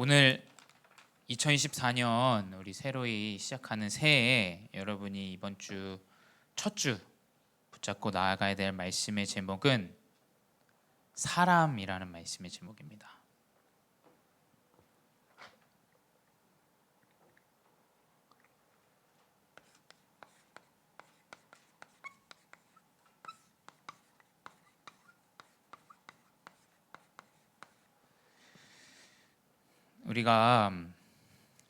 오늘 2024년 우리 새로이 시작하는 새해에 여러분이 이번 주 첫 주 붙잡고 나아가야 될 말씀의 제목은 사람이라는 말씀의 제목입니다. 우리가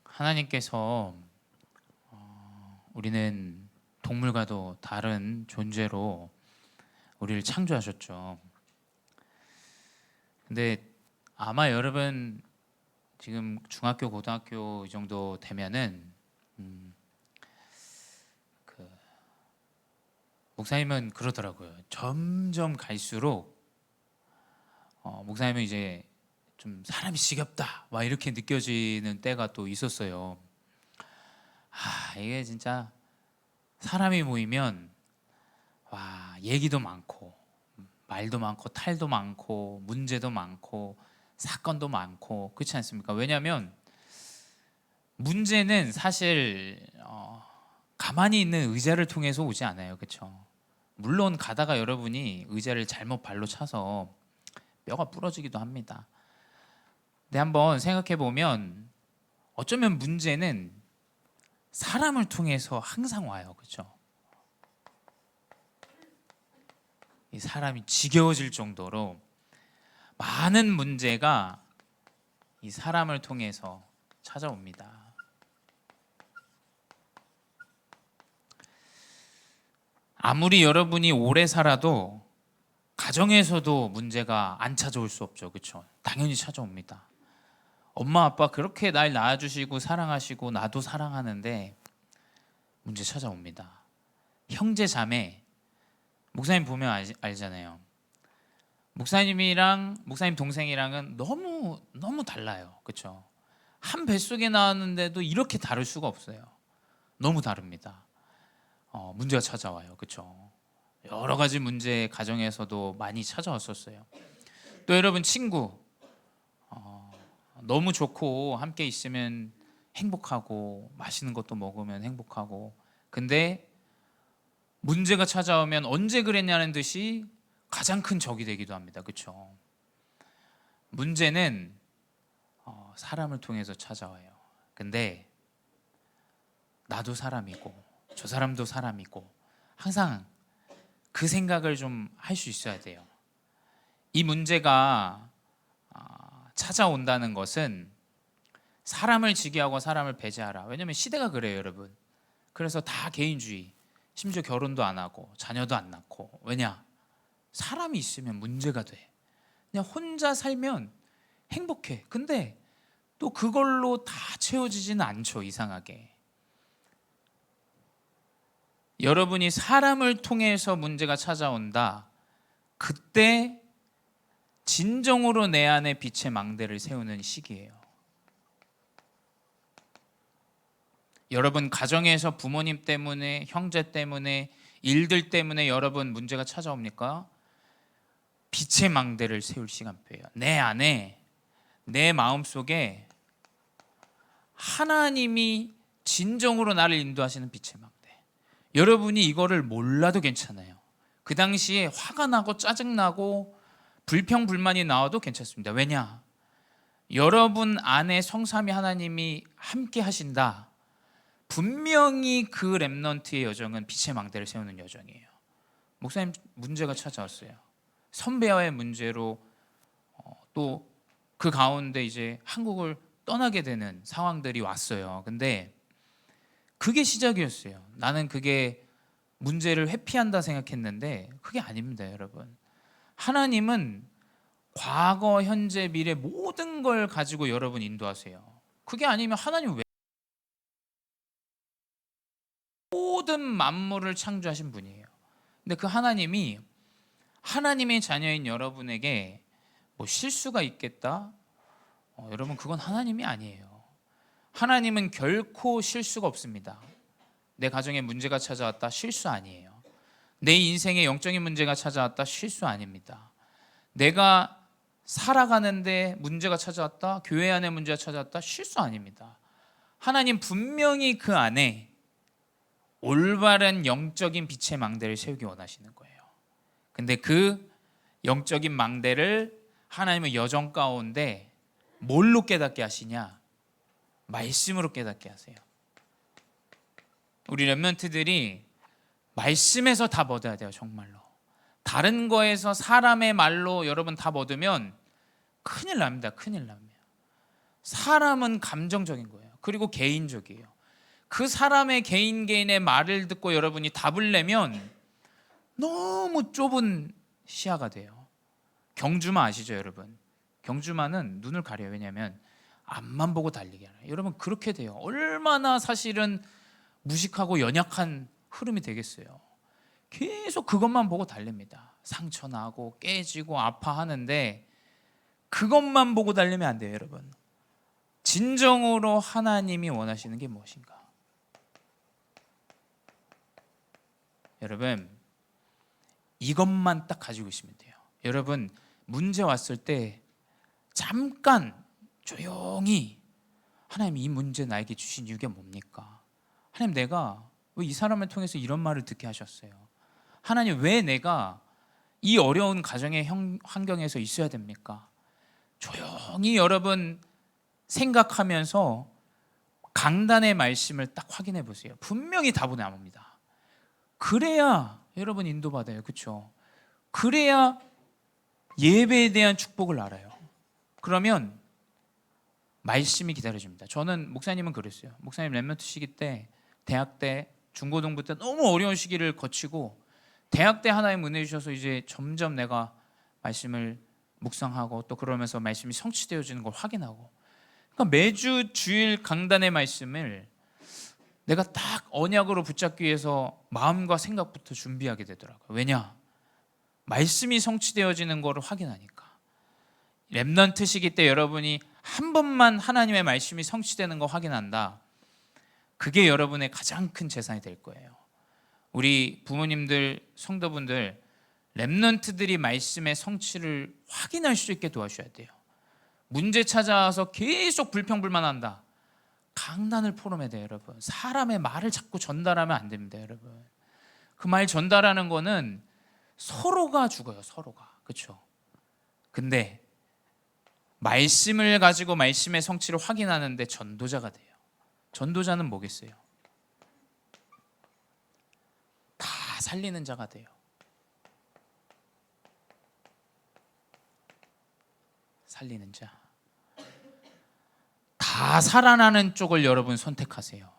하나님께서 우리는 동물과도 다른 존재로 우리를 창조하셨죠. 근데 아마 여러분 지금 중학교, 고등학교 이 정도 되면은 목사님은 그러더라고요. 점점 갈수록 목사님은 이제 좀 사람이 지겹다 막 이렇게 느껴지는 때가 또 있었어요. 이게 진짜 사람이 모이면 와, 얘기도 많고 말도 많고 탈도 많고 문제도 많고 사건도 많고 그렇지 않습니까? 왜냐하면 문제는 사실 가만히 있는 의자를 통해서 오지 않아요. 그렇죠? 물론 가다가 여러분이 의자를 잘못 발로 차서 뼈가 부러지기도 합니다. 근데 한번 생각해 보면 어쩌면 문제는 사람을 통해서 항상 와요. 그렇죠? 이 사람이 지겨워질 정도로 많은 문제가 이 사람을 통해서 찾아옵니다. 아무리 여러분이 오래 살아도 가정에서도 문제가 안 찾아올 수 없죠. 그렇죠? 당연히 찾아옵니다. 엄마 아빠 그렇게 날 낳아주시고 사랑하시고 나도 사랑하는데 문제 찾아옵니다. 형제 자매, 목사님 보면 알잖아요. 목사님이랑 목사님 동생이랑은 너무 달라요. 그렇죠? 한 뱃속에 나왔는데도 이렇게 다를 수가 없어요. 너무 다릅니다. 문제가 찾아와요. 그렇죠? 여러 가지 문제 가정에서도 많이 찾아왔었어요. 또 여러분 친구 너무 좋고 함께 있으면 행복하고 맛있는 것도 먹으면 행복하고 근데 문제가 찾아오면 언제 그랬냐는 듯이 가장 큰 적이 되기도 합니다. 그렇죠? 문제는 사람을 통해서 찾아와요. 근데 나도 사람이고 저 사람도 사람이고 항상 그 생각을 좀 할 수 있어야 돼요. 이 문제가 찾아온다는 것은 사람을 지기하고 사람을 배제하라. 왜냐하면 시대가 그래요, 여러분. 그래서 다 개인주의, 심지어 결혼도 안 하고 자녀도 안 낳고. 왜냐? 사람이 있으면 문제가 돼. 그냥 혼자 살면 행복해. 근데 또 그걸로 다 채워지지는 않죠, 이상하게. 여러분이 사람을 통해서 문제가 찾아온다. 그때 진정으로 내 안에 빛의 망대를 세우는 시기예요. 여러분 가정에서 부모님 때문에, 형제 때문에, 일들 때문에 여러분 문제가 찾아옵니까? 빛의 망대를 세울 시간표예요. 내 안에, 내 마음속에 하나님이 진정으로 나를 인도하시는 빛의 망대. 여러분이 이거를 몰라도 괜찮아요. 그 당시에 화가 나고 짜증나고 불평불만이 나와도 괜찮습니다. 왜냐? 여러분 안에 성삼위 하나님이 함께 하신다. 분명히 그 렘넌트의 여정은 빛의 망대를 세우는 여정이에요. 목사님 문제가 찾아왔어요. 선배와의 문제로 또 그 가운데 이제 한국을 떠나게 되는 상황들이 왔어요. 근데 그게 시작이었어요. 나는 그게 문제를 회피한다 생각했는데 그게 아닙니다, 여러분. 하나님은 과거, 현재, 미래 모든 걸 가지고 여러분 인도하세요. 그게 아니면 하나님 왜 모든 만물을 창조하신 분이에요. 근데 그 하나님이 하나님의 자녀인 여러분에게 뭐 실수가 있겠다? 여러분 그건 하나님이 아니에요. 하나님은 결코 실수가 없습니다. 내 가정에 문제가 찾아왔다? 실수 아니에요. 내 인생에 영적인 문제가 찾아왔다? 실수 아닙니다. 내가 살아가는데 문제가 찾아왔다, 교회 안에 문제가 찾아왔다, 실수 아닙니다. 하나님 분명히 그 안에 올바른 영적인 빛의 망대를 세우기 원하시는 거예요. 근데 그 영적인 망대를 하나님은 여정 가운데 뭘로 깨닫게 하시냐? 말씀으로 깨닫게 하세요. 우리 렘넌트들이 말씀에서 다 얻어야 돼요. 정말로. 다른 거에서 사람의 말로 여러분 다 얻으면 큰일 납니다. 큰일 납니다. 사람은 감정적인 거예요. 그리고 개인적이에요. 그 사람의 개인의 말을 듣고 여러분이 답을 내면 너무 좁은 시야가 돼요. 경주마 아시죠, 여러분? 경주마는 눈을 가려요. 왜냐하면 앞만 보고 달리게 하나요. 여러분 그렇게 돼요. 얼마나 사실은 무식하고 연약한 흐름이 되겠어요. 계속 그것만 보고 달립니다. 상처 나고 깨지고 아파하는데 그것만 보고 달리면 안 돼요, 여러분. 진정으로 하나님이 원하시는 게 무엇인가? 여러분 이것만 딱 가지고 있으면 돼요. 여러분 문제 왔을 때 잠깐 조용히 하나님 이 문제 나에게 주신 이유가 뭡니까? 하나님 내가 왜 이 사람을 통해서 이런 말을 듣게 하셨어요? 하나님 왜 내가 이 어려운 가정의 환경에서 있어야 됩니까? 조용히 여러분 생각하면서 강단의 말씀을 딱 확인해 보세요. 분명히 답은 나옵니다. 그래야 여러분 인도받아요. 그렇죠? 그래야 예배에 대한 축복을 알아요. 그러면 말씀이 기다려집니다. 저는 목사님은 그랬어요. 목사님 렘넌트 시기 때 대학 때 중고등부 때 너무 어려운 시기를 거치고 대학 때 하나님 은혜 주셔서 이제 점점 내가 말씀을 묵상하고 또 그러면서 말씀이 성취되어지는 걸 확인하고, 그러니까 매주 주일 강단의 말씀을 내가 딱 언약으로 붙잡기 위해서 마음과 생각부터 준비하게 되더라고요. 왜냐? 말씀이 성취되어지는 것을 확인하니까. 렘넌트 시기 때 여러분이 한 번만 하나님의 말씀이 성취되는 거 확인한다. 그게 여러분의 가장 큰 재산이 될 거예요. 우리 부모님들, 성도분들, 렘넌트들이 말씀의 성취를 확인할 수 있게 도와주셔야 돼요. 문제 찾아와서 계속 불평불만한다. 강단을 포럼해야 돼요, 여러분. 사람의 말을 자꾸 전달하면 안 됩니다, 여러분. 그 말 전달하는 거는 서로가 죽어요, 서로가. 그렇죠? 근데 말씀을 가지고 말씀의 성취를 확인하는데 전도자가 돼요. 전도자는 뭐겠어요? 다 살리는 자가 돼요. 살리는 자. 다 살아나는 쪽을 여러분 선택하세요.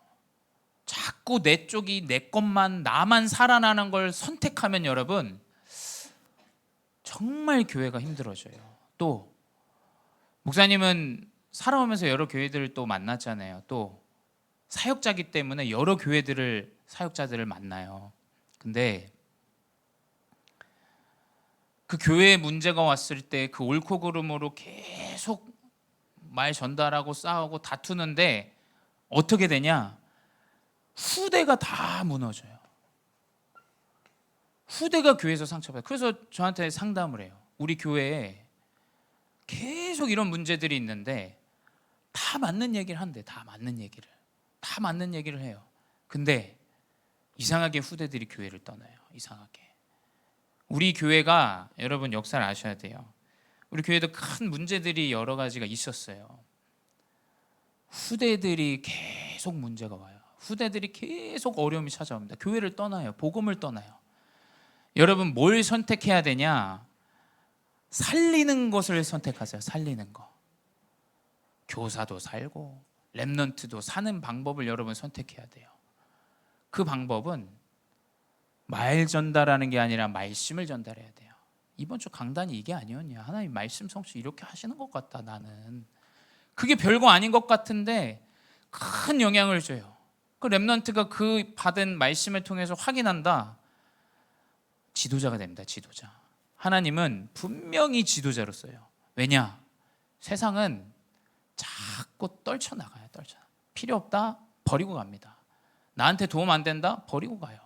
자꾸 내 쪽이 내 것만 나만 살아나는 걸 선택하면 여러분 정말 교회가 힘들어져요. 또 목사님은 살아오면서 여러 교회들을 또 만났잖아요. 또 사역자기 때문에 여러 사역자들을 만나요. 근데 그 교회에 문제가 왔을 때 그 옳고 그름으로 계속 말 전달하고 싸우고 다투는데 어떻게 되냐? 후대가 다 무너져요. 후대가 교회에서 상처받아요. 그래서 저한테 상담을 해요. 우리 교회에 계속 이런 문제들이 있는데 다 맞는 얘기를 한대. 다 맞는 얘기를 해요. 근데 이상하게 후대들이 교회를 떠나요. 이상하게. 우리 교회가 여러분 역사를 아셔야 돼요. 우리 교회도 큰 문제들이 여러 가지가 있었어요. 후대들이 계속 문제가 와요. 후대들이 계속 어려움이 찾아옵니다. 교회를 떠나요. 복음을 떠나요. 여러분 뭘 선택해야 되냐? 살리는 것을 선택하세요. 살리는 거. 교사도 살고 렘넌트도 사는 방법을 여러분 선택해야 돼요. 그 방법은 말 전달하는 게 아니라 말씀을 전달해야 돼요. 이번 주 강단이 이게 아니었냐? 하나님 말씀 성취 이렇게 하시는 것 같다. 나는 그게 별거 아닌 것 같은데 큰 영향을 줘요. 그 렘넌트가 그 받은 말씀을 통해서 확인한다. 지도자가 됩니다. 지도자. 하나님은 분명히 지도자로 써요. 왜냐? 세상은 자꾸 떨쳐나가요. 필요 없다? 버리고 갑니다. 나한테 도움 안 된다? 버리고 가요.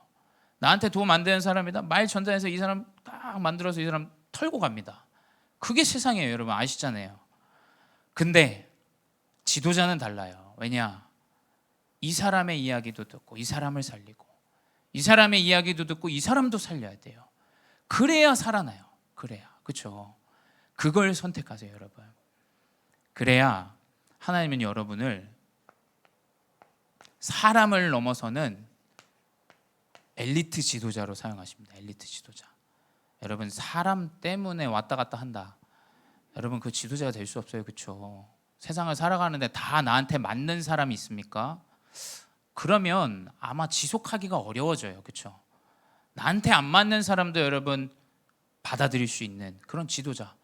나한테 도움 안 되는 사람이다? 말 전달해서 이 사람 딱 만들어서 이 사람 털고 갑니다. 그게 세상이에요. 여러분 아시잖아요. 근데 지도자는 달라요. 왜냐? 이 사람의 이야기도 듣고 이 사람을 살리고 이 사람의 이야기도 듣고 이 사람도 살려야 돼요. 그래야 살아나요. 그래야. 그렇죠? 그걸 선택하세요, 여러분. 그래야 하나님은 여러분을 사람을 넘어서는 엘리트 지도자로 사용하십니다. 엘리트 지도자. 여러분 사람 때문에 왔다 갔다 한다. 여러분 그 지도자가 될 수 없어요. 그렇죠? 세상을 살아가는데 다 나한테 맞는 사람이 있습니까? 그러면 아마 지속하기가 어려워져요. 그렇죠? 나한테 안 맞는 사람도 여러분 받아들일 수 있는 그런 지도자.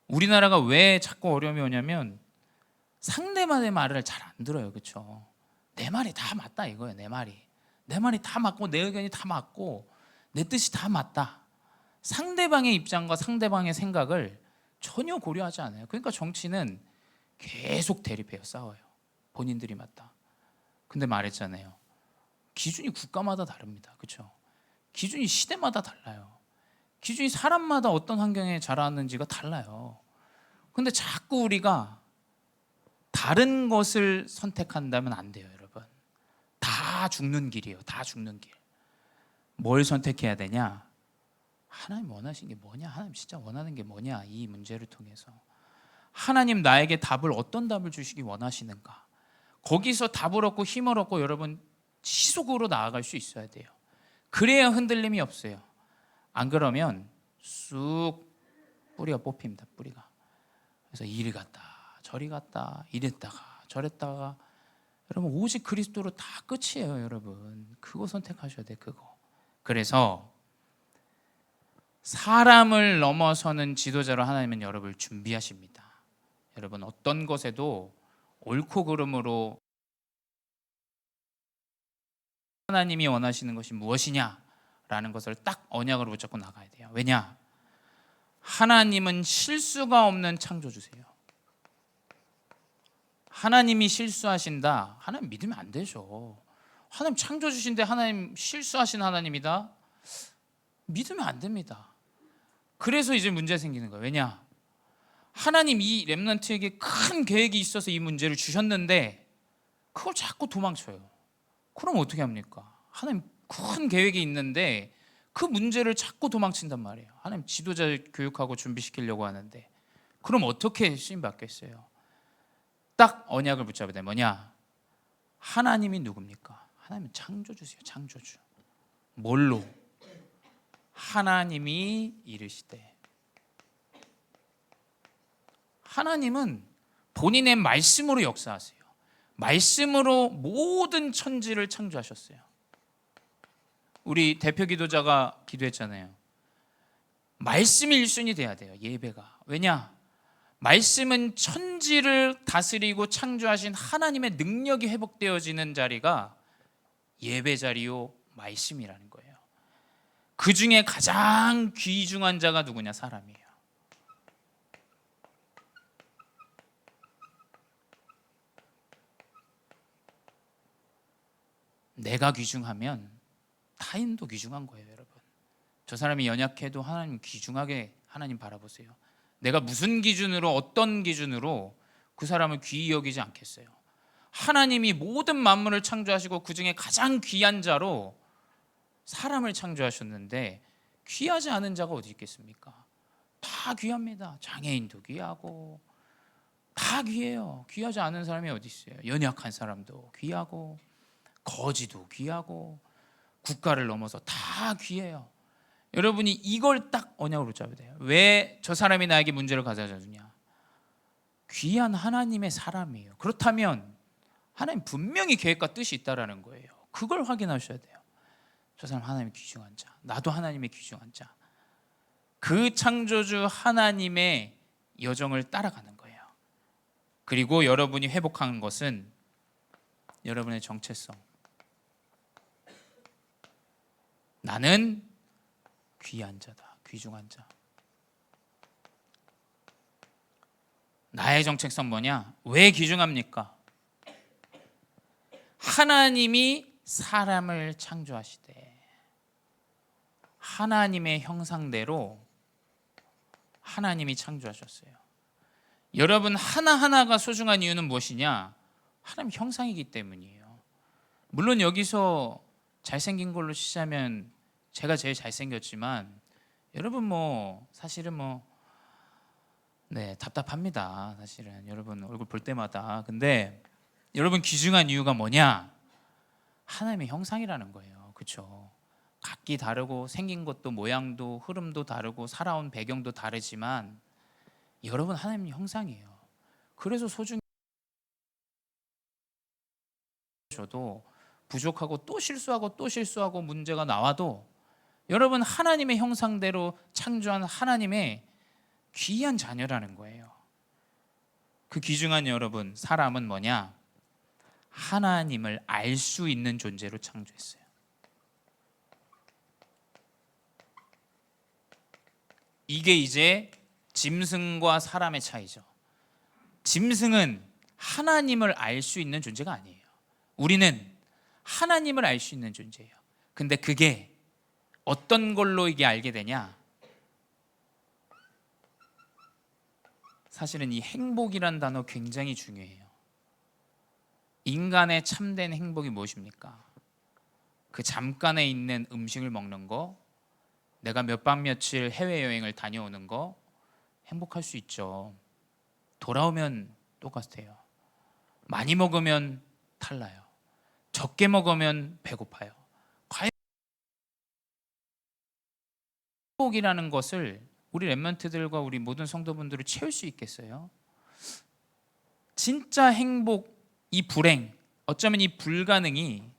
우리나라가 왜 자꾸 어려움이 오냐면 상대방의 말을 잘 안 들어요. 그렇죠? 내 말이 다 맞다 이거예요. 내 말이 다 맞고 내 의견이 다 맞고 내 뜻이 다 맞다. 상대방의 입장과 상대방의 생각을 전혀 고려하지 않아요. 그러니까 정치는 계속 대립해요. 싸워요. 본인들이 맞다. 근데 말했잖아요. 기준이 국가마다 다릅니다. 그렇죠? 기준이 시대마다 달라요. 기준이 사람마다 어떤 환경에 자라는지가 달라요. 근데 자꾸 우리가 다른 것을 선택한다면 안 돼요, 여러분. 다 죽는 길이에요. 다 죽는 길. 뭘 선택해야 되냐? 하나님 원하시는 게 뭐냐? 하나님 진짜 원하는 게 뭐냐? 이 문제를 통해서 하나님 나에게 어떤 답을 주시기 원하시는가? 거기서 답을 얻고 힘을 얻고 여러분 지속으로 나아갈 수 있어야 돼요. 그래야 흔들림이 없어요. 안 그러면 쑥 뿌리가 뽑힙니다. 뿌리가. 그래서 이리 갔다 저리 갔다 이랬다가 저랬다가 여러분 오직 그리스도로 다 끝이에요. 여러분 그거 선택하셔야 돼. 그거. 그래서 사람을 넘어서는 지도자로 하나님은 여러분을 준비하십니다. 여러분 어떤 것에도 옳고 그름으로 하나님이 원하시는 것이 무엇이냐라는 것을 딱 언약으로 붙잡고 나가야 돼요. 왜냐? 하나님은 실수가 없는 창조주세요. 하나님이 실수하신다. 하나님 믿으면 안 되죠. 하나님 창조주신데 하나님 실수하신 하나님이다. 믿으면 안 됩니다. 그래서 이제 문제 생기는 거예요. 왜냐? 하나님 이 렘넌트에게 큰 계획이 있어서 이 문제를 주셨는데 그걸 자꾸 도망쳐요. 그럼 어떻게 합니까? 하나님 큰 계획이 있는데 그 문제를 자꾸 도망친단 말이에요. 하나님 지도자 교육하고 준비시키려고 하는데 그럼 어떻게 쓰임 받겠어요? 딱 언약을 붙잡아야 돼. 뭐냐? 하나님이 누굽니까? 하나님은 창조주세요. 창조주. 뭘로? 하나님이 이르시되. 하나님은 본인의 말씀으로 역사하세요. 말씀으로 모든 천지를 창조하셨어요. 우리 대표 기도자가 기도했잖아요. 말씀이 1순위 돼야 돼요. 예배가. 왜냐? 말씀은 천지를 다스리고 창조하신 하나님의 능력이 회복되어지는 자리가 예배 자리요 말씀이라는 거예요. 그 중에 가장 귀중한 자가 누구냐? 사람이에요. 내가 귀중하면 타인도 귀중한 거예요, 여러분. 저 사람이 연약해도 하나님 귀중하게 하나님 바라보세요. 내가 무슨 기준으로 어떤 기준으로 그 사람을 귀히 여기지 않겠어요. 하나님이 모든 만물을 창조하시고 그 중에 가장 귀한 자로 사람을 창조하셨는데 귀하지 않은 자가 어디 있겠습니까? 다 귀합니다. 장애인도 귀하고 다 귀해요. 귀하지 않은 사람이 어디 있어요? 연약한 사람도 귀하고 거지도 귀하고 국가를 넘어서 다 귀해요. 여러분이 이걸 딱 언약으로 잡아야 돼요. 왜 저 사람이 나에게 문제를 가져다 주냐? 귀한 하나님의 사람이에요. 그렇다면 하나님 분명히 계획과 뜻이 있다라는 거예요. 그걸 확인하셔야 돼요. 저 사람 하나님의 귀중한 자, 나도 하나님의 귀중한 자. 그 창조주 하나님의 여정을 따라가는 거예요. 그리고 여러분이 회복하는 것은 여러분의 정체성. 나는 귀한 자다. 귀중한 자. 나의 정체성 뭐냐? 왜 귀중합니까? 하나님이 사람을 창조하시되 하나님의 형상대로 하나님이 창조하셨어요. 여러분 하나하나가 소중한 이유는 무엇이냐? 하나님 형상이기 때문이에요. 물론 여기서 잘생긴 걸로 치자면 제가 제일 잘생겼지만 여러분 사실은 답답합니다. 사실은 여러분 얼굴 볼 때마다. 근데 여러분 귀중한 이유가 뭐냐? 하나님의 형상이라는 거예요. 그렇죠? 각기 다르고 생긴 것도 모양도 흐름도 다르고 살아온 배경도 다르지만 여러분 하나님의 형상이에요. 그래서 소중히 저도 부족하고 또 실수하고 문제가 나와도 여러분 하나님의 형상대로 창조한 하나님의 귀한 자녀라는 거예요. 그 귀중한 여러분 사람은 뭐냐? 하나님을 알 수 있는 존재로 창조했어요. 이게 이제 짐승과 사람의 차이죠. 짐승은 하나님을 알 수 있는 존재가 아니에요. 우리는 하나님을 알 수 있는 존재예요. 근데 그게 어떤 걸로 이게 알게 되냐? 사실은 이 행복이란 단어 굉장히 중요해요. 인간의 참된 행복이 무엇입니까? 그 잠깐에 있는 음식을 먹는 거, 내가 몇 박 며칠 해외여행을 다녀오는 거 행복할 수 있죠. 돌아오면 똑같아요. 많이 먹으면 탈나요. 적게 먹으면 배고파요. 과연 행복이라는 것을 우리 렘넌트들과 우리 모든 성도분들을 채울 수 있겠어요? 진짜 행복, 이 불행, 어쩌면 이 불가능이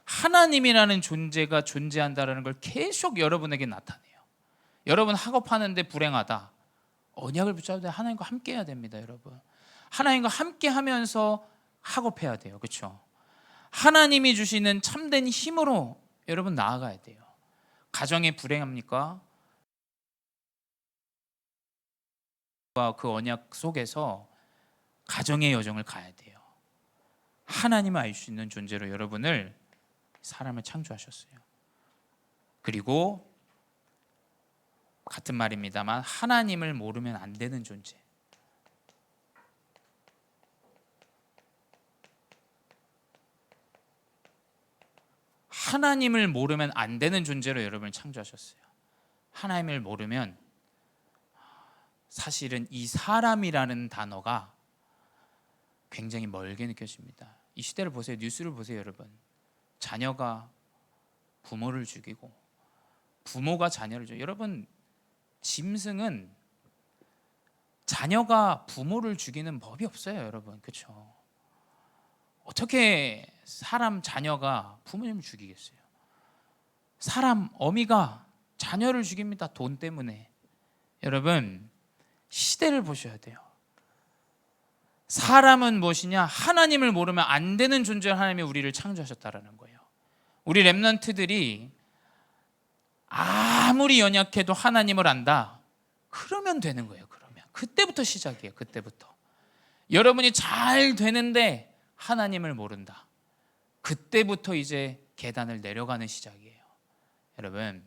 하나님이라는 존재가 존재한다는 걸 계속 여러분에게 나타내요. 여러분 학업하는데 불행하다. 언약을 붙잡을 때 하나님과 함께 해야 됩니다, 여러분. 하나님과 함께 하면서 학업해야 돼요. 그렇죠? 하나님이 주시는 참된 힘으로 여러분 나아가야 돼요. 가정에 불행합니까? 그 언약 속에서 가정의 여정을 가야 돼요. 하나님을 알 수 있는 존재로 여러분을 사람을 창조하셨어요. 그리고 같은 말입니다만 하나님을 모르면 안 되는 존재. 하나님을 모르면 안 되는 존재로 여러분을 창조하셨어요. 하나님을 모르면 사실은 이 사람이라는 단어가 굉장히 멀게 느껴집니다. 이 시대를 보세요. 뉴스를 보세요, 여러분. 자녀가 부모를 죽이고 부모가 자녀를 죽이고. 여러분, 짐승은 자녀가 부모를 죽이는 법이 없어요, 여러분. 그렇죠? 어떻게 사람 자녀가 부모님을 죽이겠어요? 사람 어미가 자녀를 죽입니다. 돈 때문에. 여러분, 시대를 보셔야 돼요. 사람은 무엇이냐? 하나님을 모르면 안 되는 존재로 하나님이 우리를 창조하셨다라는 거예요. 우리 렘넌트들이 아무리 연약해도 하나님을 안다. 그러면 되는 거예요. 그러면 그때부터 시작이에요. 그때부터 여러분이 잘 되는데 하나님을 모른다. 그때부터 이제 계단을 내려가는 시작이에요. 여러분,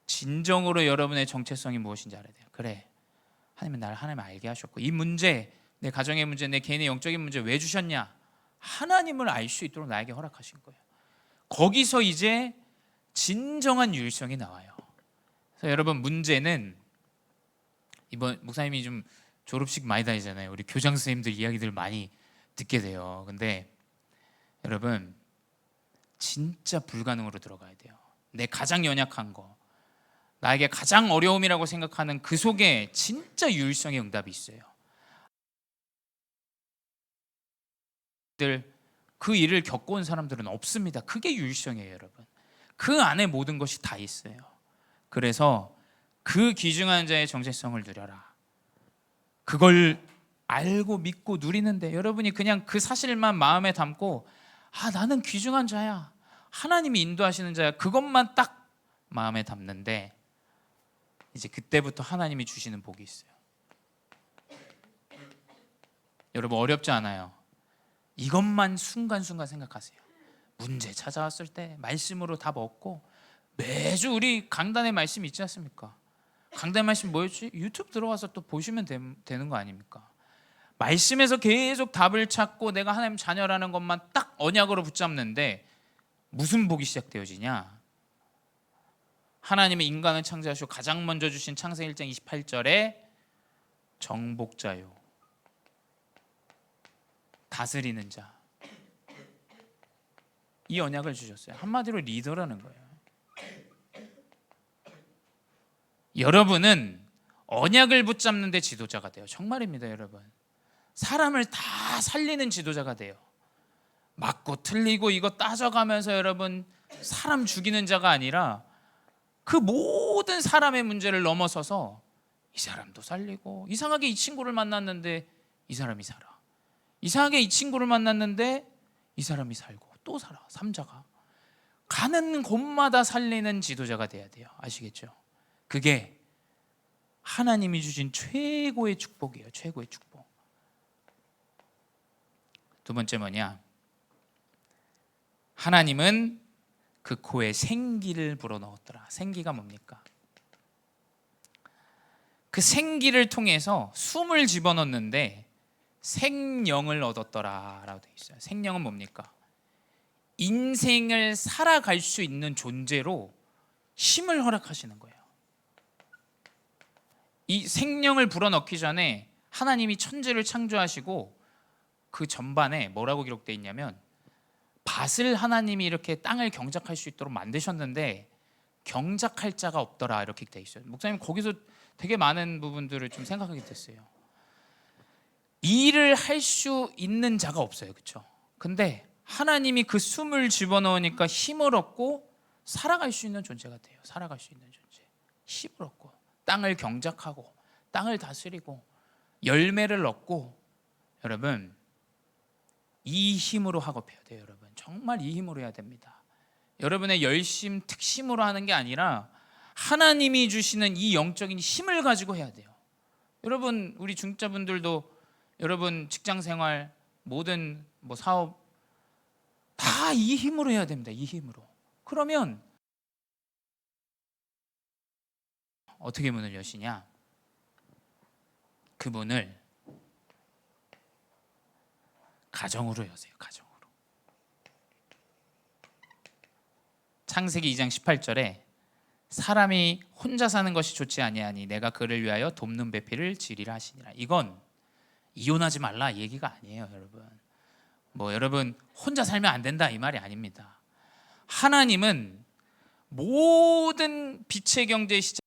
진정으로 여러분의 정체성이 무엇인지 알아야 돼요. 그래, 하나님은 나를 하나님 알게 하셨고, 이 문제, 내 가정의 문제, 내 개인의 영적인 문제 왜 주셨냐? 하나님을 알 수 있도록 나에게 허락하신 거예요. 거기서 이제 진정한 유일성이 나와요. 그래서 여러분, 문제는 이번 목사님이 좀 졸업식 많이 다니잖아요. 우리 교장 선생님들 이야기들 많이 듣게 돼요. 근데 여러분, 진짜 불가능으로 들어가야 돼요. 내 가장 연약한 거, 나에게 가장 어려움이라고 생각하는 그 속에 진짜 유일성의 응답이 있어요. 그 일을 겪어온 사람들은 없습니다. 그게 유일성이에요, 여러분. 그 안에 모든 것이 다 있어요. 그래서 그 귀중한 자의 정체성을 누려라. 그걸 알고 믿고 누리는데, 여러분이 그냥 그 사실만 마음에 담고, 나는 귀중한 자야, 하나님이 인도하시는 자야, 그것만 딱 마음에 담는데 이제 그때부터 하나님이 주시는 복이 있어요. 여러분, 어렵지 않아요. 이것만 순간순간 생각하세요. 문제 찾아왔을 때 말씀으로 답 얻고, 매주 우리 강단의 말씀 있지 않습니까? 강단 말씀 뭐였지? 유튜브 들어가서 또 보시면 되는 거 아닙니까? 말씀에서 계속 답을 찾고 내가 하나님 자녀라는 것만 딱 언약으로 붙잡는데 무슨 복이 시작되어지냐? 하나님의 인간을 창조하시고 가장 먼저 주신 창세기 1장 28절에 정복자요, 다스리는 자, 이 언약을 주셨어요. 한마디로 리더라는 거예요. 여러분은 언약을 붙잡는 데 지도자가 돼요. 정말입니다, 여러분. 사람을 다 살리는 지도자가 돼요. 맞고 틀리고 이거 따져가면서 여러분 사람 죽이는 자가 아니라 그 모든 사람의 문제를 넘어서서 이 사람도 살리고, 이상하게 이 친구를 만났는데 이 사람이 살아, 이상하게 이 친구를 만났는데 이 사람이 살고 또 살아. 삼자가 가는 곳마다 살리는 지도자가 돼야 돼요. 아시겠죠? 그게 하나님이 주신 최고의 축복이에요. 최고의 축복. 두 번째 뭐냐? 하나님은 그 코에 생기를 불어넣었더라. 생기가 뭡니까? 그 생기를 통해서 숨을 집어넣는데 생명을 얻었더라 라고 되어 있어요. 생명은 뭡니까? 인생을 살아갈 수 있는 존재로 힘을 허락하시는 거예요. 이 생명을 불어넣기 전에 하나님이 천지를 창조하시고 그 전반에 뭐라고 기록되어 있냐면, 밭을 하나님이 이렇게 땅을 경작할 수 있도록 만드셨는데 경작할 자가 없더라 이렇게 되어 있어요. 목사님 거기서 되게 많은 부분들을 좀 생각하게 됐어요. 일을 할 수 있는 자가 없어요, 그렇죠? 근데 하나님이 그 숨을 집어넣으니까 힘을 얻고 살아갈 수 있는 존재가 돼요. 살아갈 수 있는 존재, 힘을 얻고 땅을 경작하고 땅을 다스리고 열매를 얻고. 여러분, 이 힘으로 학업해야 돼요. 여러분, 정말 이 힘으로 해야 됩니다. 여러분의 열심, 특심으로 하는 게 아니라 하나님이 주시는 이 영적인 힘을 가지고 해야 돼요. 여러분, 우리 중직자분들도 여러분 직장생활, 모든 뭐 사업 다 이 힘으로 해야 됩니다. 이 힘으로. 그러면 어떻게 문을 여시냐? 그 문을 가정으로 여세요. 가정으로. 창세기 2장 18절에 사람이 혼자 사는 것이 좋지 아니하니 내가 그를 위하여 돕는 배필을 지리라 하시니라. 이건 이혼하지 말라 얘기가 아니에요, 여러분. 뭐 여러분 혼자 살면 안 된다 이 말이 아닙니다. 하나님은 모든 빛의 경제의 시작.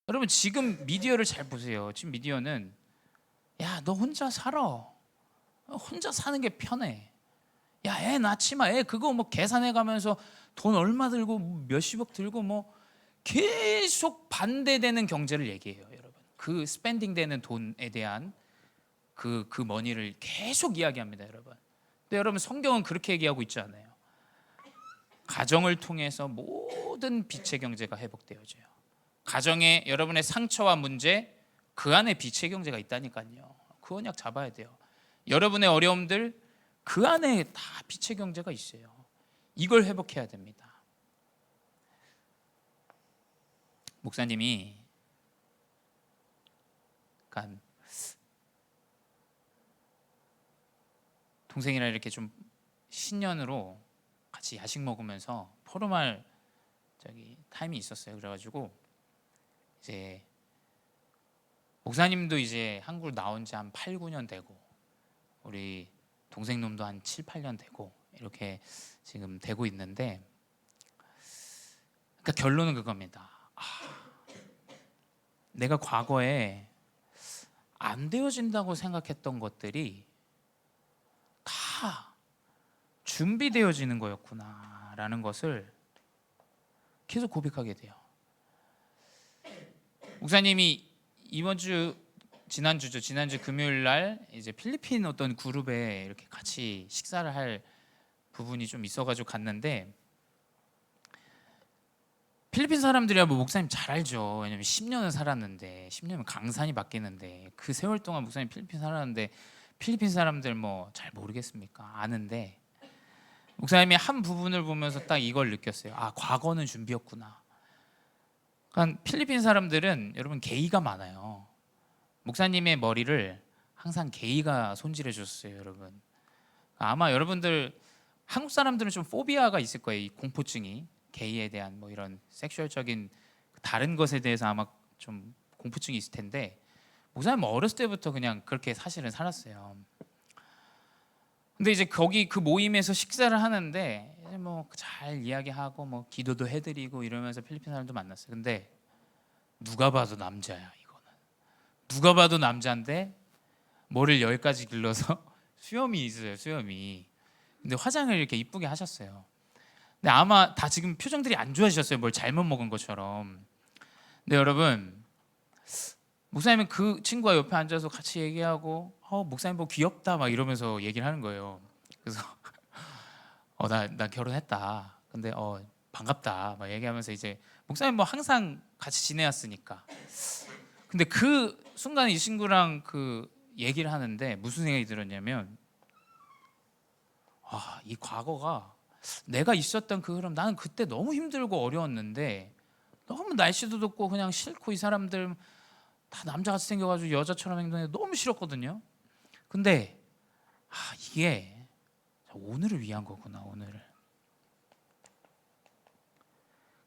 여러분 지금 미디어를 잘 보세요. 지금 미디어는 야, 너 혼자 살아. 혼자 사는 게 편해. 야, 애 낳지 마. 애 그거 뭐 계산해 가면서 돈 얼마 들고 몇십억 들고 뭐 계속 반대되는 경제를 얘기해요, 여러분. 그 스pen딩 되는 돈에 대한 그 머니를 계속 이야기합니다, 여러분. 근데 여러분 성경은 그렇게 얘기하고 있지 않아요. 가정을 통해서 모든 빛의 경제가 회복되어져요. 가정에 여러분의 상처와 문제, 그 안에 빛의 경제가 있다니까요. 그 언약 잡아야 돼요. 여러분의 어려움들, 그 안에 다 빛의 경제가 있어요. 이걸 회복해야 됩니다. 목사님이 약간 동생이랑 이렇게 좀 신년으로 같이 야식 먹으면서 포럼할 타임이 있었어요. 그래가지고 이제 목사님도 이제 한국 나온 지 한 8, 9년 되고 우리 동생 놈도 한 7, 8년 되고 이렇게 지금 되고 있는데, 그러니까 결론은 그겁니다. 내가 과거에 안 되어진다고 생각했던 것들이 다 준비되어지는 거였구나라는 것을 계속 고백하게 돼요. 목사님이 지난주 금요일 날 이제 필리핀 어떤 그룹에 이렇게 같이 식사를 할 부분이 좀 있어가지고 갔는데, 필리핀 사람들이야 뭐 목사님 잘 알죠. 왜냐면 10년을 살았는데, 10년은 강산이 바뀌는데 그 세월 동안 목사님 필리핀 살았는데 필리핀 사람들 뭐 잘 모르겠습니까? 아는데 목사님이 한 부분을 보면서 딱 이걸 느꼈어요. 아, 과거는 준비였구나. 그러니까 필리핀 사람들은 여러분 게이가 많아요. 목사님의 머리를 항상 게이가 손질해 줬어요, 여러분. 아마 여러분들 한국 사람들은 좀 포비아가 있을 거예요. 이 공포증이 게이에 대한 뭐 이런 섹슈얼적인 다른 것에 대해서 아마 좀 공포증이 있을 텐데 목사님 어렸을 때부터 그냥 그렇게 사실은 살았어요. 근데 이제 거기 그 모임에서 식사를 하는데 뭐 잘 이야기하고 뭐 기도도 해드리고 이러면서 필리핀 사람도 만났어요. 근데 누가 봐도 남자야 이거는. 누가 봐도 남자인데 머리를 여기까지 길러서 수염이 있어요, 수염이. 근데 화장을 이렇게 이쁘게 하셨어요. 근데 아마 다 지금 표정들이 안 좋아지셨어요. 뭘 잘못 먹은 것처럼. 근데 여러분, 목사님은 그 친구가 옆에 앉아서 같이 얘기하고 목사님 뭐 귀엽다 막 이러면서 얘기를 하는 거예요. 그래서 나 결혼했다. 근데 반갑다 막 얘기하면서 이제 목사님 뭐 항상 같이 지내왔으니까. 근데 그 순간에 이 친구랑 그 얘기를 하는데 무슨 생각이 들었냐면 이 과거가 내가 있었던 그 흐름, 나는 그때 너무 힘들고 어려웠는데 너무 날씨도 덥고 그냥 싫고 이 사람들 다 남자같이 생겨가지고 여자처럼 행동해 너무 싫었거든요. 근데 이게 오늘을 위한 거구나. 오늘을.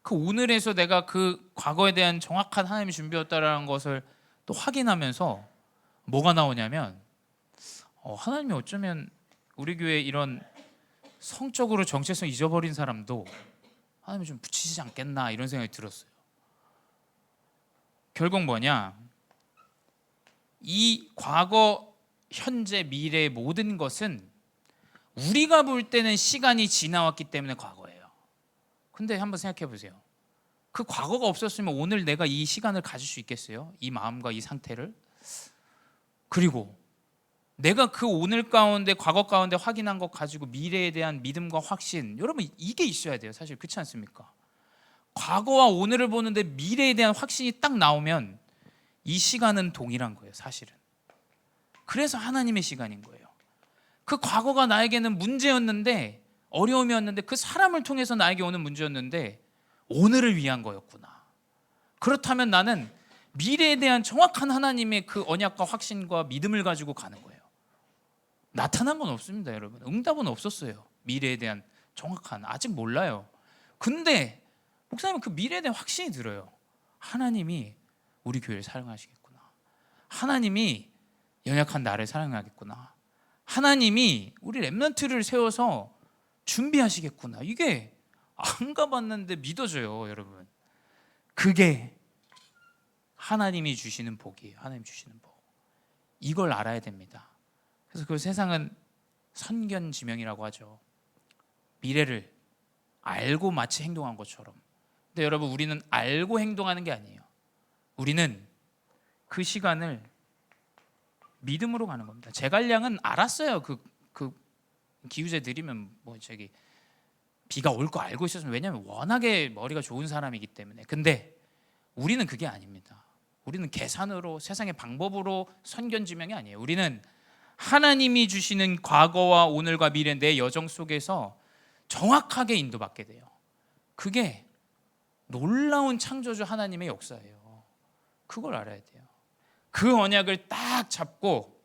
그 오늘에서 내가 그 과거에 대한 정확한 하나님의 준비였다라는 것을 또 확인하면서 뭐가 나오냐면 하나님이 어쩌면 우리 교회 이런 성적으로 정체성 잊어버린 사람도 하나님이 좀 붙이시지 않겠나 이런 생각이 들었어요. 결국 뭐냐? 이 과거, 현재, 미래의 모든 것은 우리가 볼 때는 시간이 지나왔기 때문에 과거예요. 근데 한번 생각해 보세요. 그 과거가 없었으면 오늘 내가 이 시간을 가질 수 있겠어요? 이 마음과 이 상태를? 그리고 내가 그 오늘 가운데, 과거 가운데 확인한 것 가지고 미래에 대한 믿음과 확신, 여러분 이게 있어야 돼요. 사실 그렇지 않습니까? 과거와 오늘을 보는데 미래에 대한 확신이 딱 나오면 이 시간은 동일한 거예요. 사실은. 그래서 하나님의 시간인 거예요. 그 과거가 나에게는 문제였는데, 어려움이었는데, 그 사람을 통해서 나에게 오는 문제였는데 오늘을 위한 거였구나. 그렇다면 나는 미래에 대한 정확한 하나님의 그 언약과 확신과 믿음을 가지고 가는 거예요. 나타난 건 없습니다, 여러분. 응답은 없었어요. 미래에 대한 정확한, 아직 몰라요. 근데 목사님은 그 미래에 대한 확신이 들어요. 하나님이 우리 교회를 사랑하시겠구나. 하나님이 연약한 나를 사랑하겠구나. 하나님이 우리 렘넌트를 세워서 준비하시겠구나. 이게 안 가봤는데 믿어져요, 여러분. 그게 하나님이 주시는 복이에요. 하나님 주시는 복. 이걸 알아야 됩니다. 그래서 그 세상은 선견지명이라고 하죠. 미래를 알고 마치 행동한 것처럼. 근데 여러분, 우리는 알고 행동하는 게 아니에요. 우리는 그 시간을 믿음으로 가는 겁니다. 제갈량은 알았어요. 그 기우제 드리면 뭐 비가 올 거 알고 있었으면, 왜냐하면 워낙에 머리가 좋은 사람이기 때문에. 근데 우리는 그게 아닙니다. 우리는 계산으로, 세상의 방법으로 선견지명이 아니에요. 우리는 하나님이 주시는 과거와 오늘과 미래, 내 여정 속에서 정확하게 인도받게 돼요. 그게 놀라운 창조주 하나님의 역사예요. 그걸 알아야 돼요. 그 언약을 딱 잡고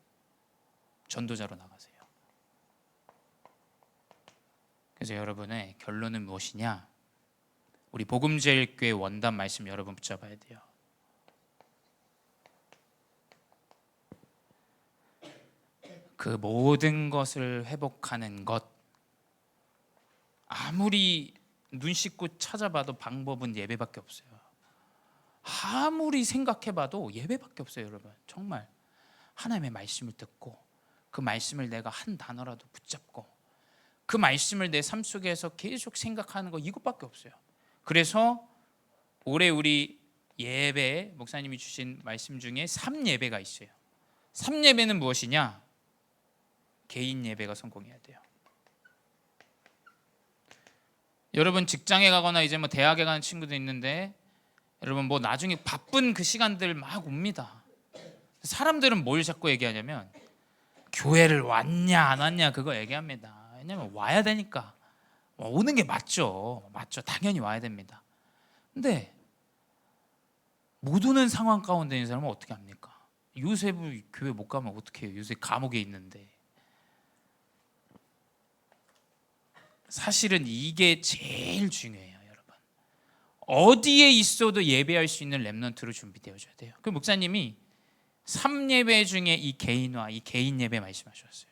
전도자로 나가세요. 그래서 여러분의 결론은 무엇이냐? 우리 복음제일교회 원단 말씀 여러분 붙잡아야 돼요. 그 모든 것을 회복하는 것, 아무리 눈 씻고 찾아봐도 방법은 예배밖에 없어요. 아무리 생각해봐도 예배밖에 없어요, 여러분. 정말 하나님의 말씀을 듣고 그 말씀을 내가 한 단어라도 붙잡고 그 말씀을 내 삶 속에서 계속 생각하는 거, 이것밖에 없어요. 그래서 올해 우리 예배, 목사님이 주신 말씀 중에 3예배가 있어요. 3예배는 무엇이냐? 개인 예배가 성공해야 돼요. 여러분 직장에 가거나 이제 뭐 대학에 가는 친구도 있는데, 여러분 뭐 나중에 바쁜 그 시간들 막 옵니다. 사람들은 뭘 자꾸 얘기하냐면 교회를 왔냐 안 왔냐 그거 얘기합니다. 왜냐면 와야 되니까. 오는 게 맞죠. 당연히 와야 됩니다. 근데 못 오는 상황 가운데 있는 사람은 어떻게 합니까? 요셉을 교회 못 가면 어떻게 해요? 요셉 감옥에 있는데. 사실은 이게 제일 중요해요, 여러분. 어디에 있어도 예배할 수 있는 렘넌트로 준비되어줘야 돼요. 그 목사님이 3예배 중에 이 개인화, 이 개인 예배 말씀하셨어요.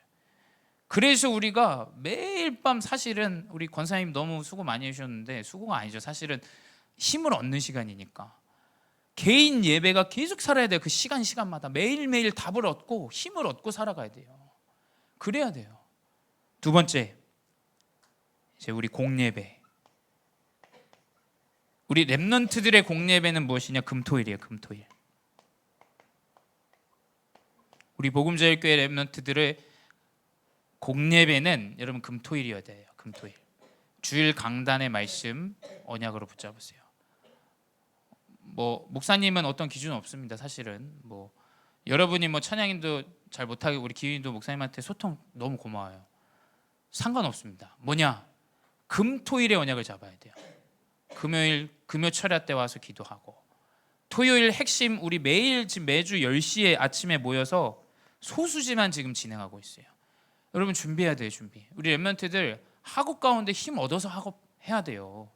그래서 우리가 매일 밤, 사실은 우리 권사님 너무 수고 많이 해주셨는데, 수고가 아니죠. 사실은 힘을 얻는 시간이니까 개인 예배가 계속 살아야 돼요. 그 시간마다 매일매일 답을 얻고 힘을 얻고 살아가야 돼요. 그래야 돼요. 두 번째, 이제 우리 공예배. 우리 렘넌트들의 공예배는 무엇이냐? 금토일이에요. 금토일. 우리 복음자율교회 렘넌트들의 공예배는 여러분 금토일이어야 돼요. 금토일. 주일 강단의 말씀 언약으로 붙잡으세요. 뭐 목사님은 어떤 기준은 없습니다. 사실은 뭐 여러분이 뭐 찬양인도 잘 못하게 우리 기인도 목사님한테 소통 너무 고마워요. 상관없습니다. 뭐냐? 금토일의 언약을 잡아야 돼요. 금요일 금요 철야 때 와서 기도하고, 토요일 핵심 우리 매일 지금 매주 10시에 아침에 모여서 소수지만 지금 진행하고 있어요. 여러분 준비해야 돼요. 준비. 우리 렘넌트들 학업 가운데 힘 얻어서 학업해야 돼요.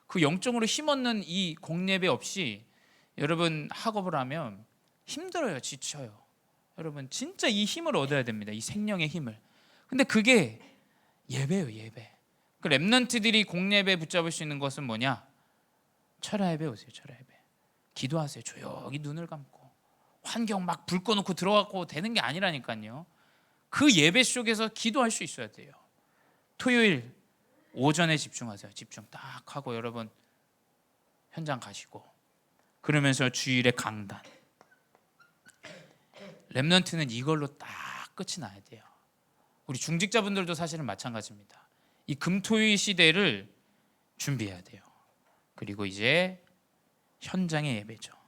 그 영적으로 힘 얻는 이 공예배 없이 여러분 학업을 하면 힘들어요. 지쳐요. 여러분 진짜 이 힘을 얻어야 됩니다. 이 생명의 힘을. 근데 그게 예배예요. 예배. 그 렘넌트들이 공예배 붙잡을 수 있는 것은 뭐냐? 철야예배 오세요. 철야예배. 기도하세요. 조용히 눈을 감고. 환경 막 불 꺼놓고 들어가고 되는 게 아니라니까요. 그 예배 속에서 기도할 수 있어야 돼요. 토요일 오전에 집중하세요. 집중 딱 하고 여러분 현장 가시고, 그러면서 주일에 강단. 렘넌트는 이걸로 딱 끝이 나야 돼요. 우리 중직자분들도 사실은 마찬가지입니다. 이 금토일 시대를 준비해야 돼요. 그리고 이제 현장의 예배죠.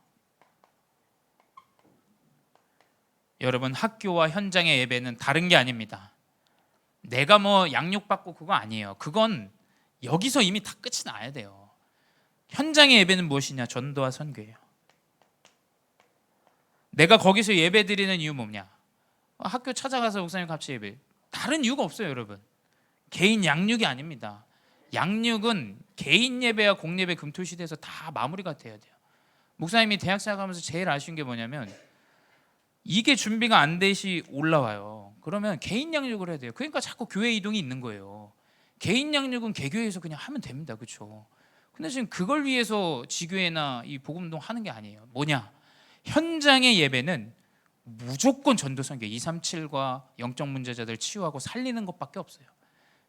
여러분 학교와 현장의 예배는 다른 게 아닙니다. 내가 뭐 양육받고 그거 아니에요. 그건 여기서 이미 다 끝이 나야 돼요. 현장의 예배는 무엇이냐? 전도와 선교예요. 내가 거기서 예배 드리는 이유 뭐냐? 학교 찾아가서 목사님 같이 예배. 다른 이유가 없어요, 여러분. 개인 양육이 아닙니다. 양육은 개인 예배와 공예배 금토일 시대에서 다 마무리가 돼야 돼요. 목사님이 대학 생활하면서 제일 아쉬운 게 뭐냐면 이게 준비가 안 되시 올라와요. 그러면 개인 양육을 해야 돼요. 그러니까 자꾸 교회 이동이 있는 거예요. 개인 양육은 개교회에서 그냥 하면 됩니다. 그렇죠? 근데 지금 그걸 위해서 지교회나 이 복음운동 하는 게 아니에요. 뭐냐? 현장의 예배는 무조건 전도 선교 237과 영적 문제자들 치유하고 살리는 것밖에 없어요.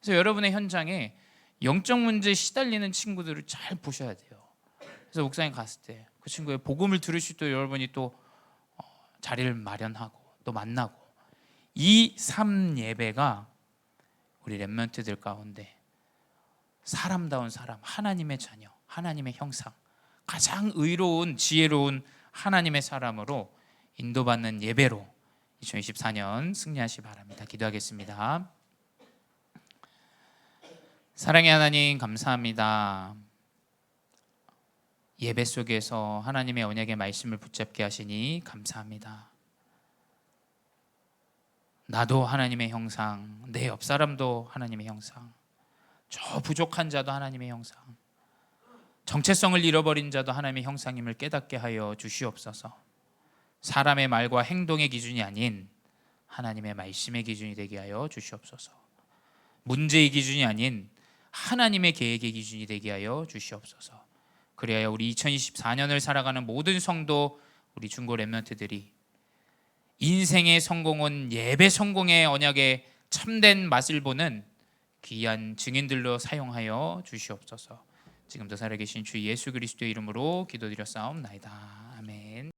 그래서 여러분의 현장에 영적 문제에 시달리는 친구들을 잘 보셔야 돼요. 그래서 목사님 갔을 때 그 친구의 복음을 들을 수 있도록 여러분이 또 자리를 마련하고 또 만나고, 이 삶 예배가 우리 렘넌트들 가운데 사람다운 사람, 하나님의 자녀, 하나님의 형상, 가장 의로운 지혜로운 하나님의 사람으로 인도받는 예배로 2024년 승리하시 바랍니다. 기도하겠습니다. 사랑의 하나님 감사합니다. 예배 속에서 하나님의 언약의 말씀을 붙잡게 하시니 감사합니다. 나도 하나님의 형상, 내 옆 사람도 하나님의 형상, 저 부족한 자도 하나님의 형상, 정체성을 잃어버린 자도 하나님의 형상임을 깨닫게 하여 주시옵소서. 사람의 말과 행동의 기준이 아닌 하나님의 말씀의 기준이 되게 하여 주시옵소서. 문제의 기준이 아닌 하나님의 계획의 기준이 되게 하여 주시옵소서. 그래야 우리 2024년을 살아가는 모든 성도, 우리 중고 렘넌트들이 인생의 성공은 예배 성공의 언약의 참된 맛을 보는 귀한 증인들로 사용하여 주시옵소서. 지금도 살아계신 주 예수 그리스도의 이름으로 기도드렸사옵나이다.